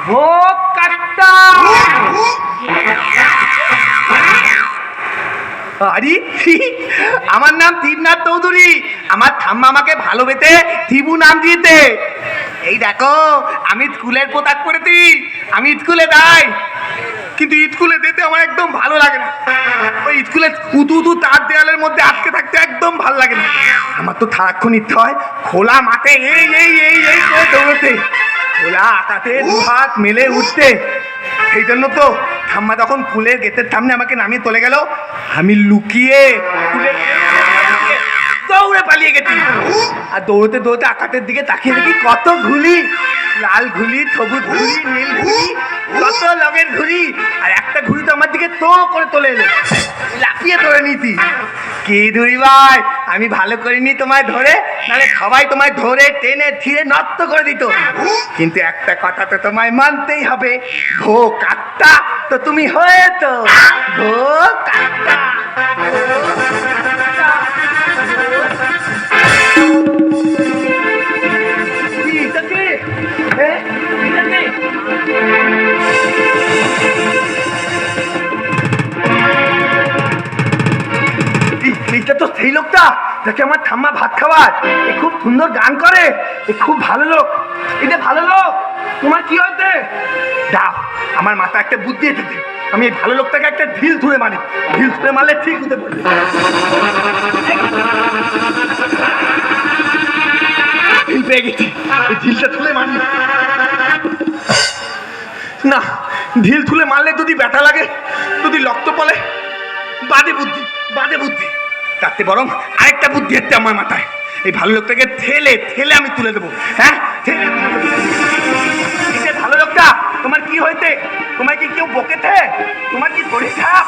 ভোগ কাট্টা। আরে আমার নাম তীরনাথ চৌধুরী। আমার ঠাম্মা আমাকে ভালোবেসে থিবু নাম দিয়েছে। এই দেখো আমি স্কুলের পোশাক পরেছি, আমি স্কুলে যাই, কিন্তু স্কুলে যেতে আমার একদম ভালো লাগে না। ওই স্কুলে উঁচু উঁচু তার দেওয়ালের মধ্যে আটকে থাকতে একদম ভালো লাগে না। আমার তো সারাক্ষণ ইচ্ছে হয় খোলা মাঠে এই এই এই এই করে দৌড়তে, খোলা আকাশে দু হাত মেলে উঠতে। সেই জন্য তো ঠাম্মা যখন স্কুলের গেটের সামনে আমাকে নামিয়ে চলে গেল, আমি লুকিয়ে স্কুলের দৌড়ে পালিয়ে গেছি। আর দৌড়তে দৌড়তে আকাশের দিকে তাকিয়ে দেখি কত ঘুড়ি, লাল ঘুড়ি, সবুজ ঘুড়ি, নীল ঘুড়ি, কত রঙের ঘুড়ি। আর একটা ঘুড়ি তো আমার দিকে তো করে চলে এলো, লাফিয়ে ধরে নিতি। কি ধুরি ভাই, আমি ভালো করিনি তোমায় ধরে, নাহলে সবাই তোমায় ধরে টেনে ধীরে নষ্ট করে দিত। কিন্তু একটা কথা তো তোমায় মানতেই হবে, ভো কাট্টা তো তুমি হয়েছো, ভো কাট্টা। এইটা তো সেই লোকটা যাকে আমার ঠাম্মা ভাত খাওয়ার। এ খুব সুন্দর গান করে, এ খুব ভালো লোক, এটা ভালো লোক। তোমার কি হয়েছে? দাও আমার মাথা একটা বুদ্ধি এসেছে, আমি এই ভালো লোকটাকে একটা ঢিল ছুঁড়ে মারি, ঢিল ছুঁড়ে মারলে ঠিক হতে পারে। ঢিল পেয়ে গেছি, এই ঢিলটা ছুঁড়ে মারি না। ঢিল ছুঁড়ে মারলে যদি ব্যথা লাগে, যদি রক্ত পড়ে, বাজে বুদ্ধি, বাজে বুদ্ধি। তাতে বরং আরেকটা বুদ্ধি হচ্ছে আমার মাথায়, এই ভালো লোকটাকে ঠেলে ঠেলে আমি তুলে দেবো। হ্যাঁ, ঠেলে ভালো লোকটা, তোমার কি হয়েছে? তোমায় কি কেউ বকেছে? তোমার কি শরীর খারাপ?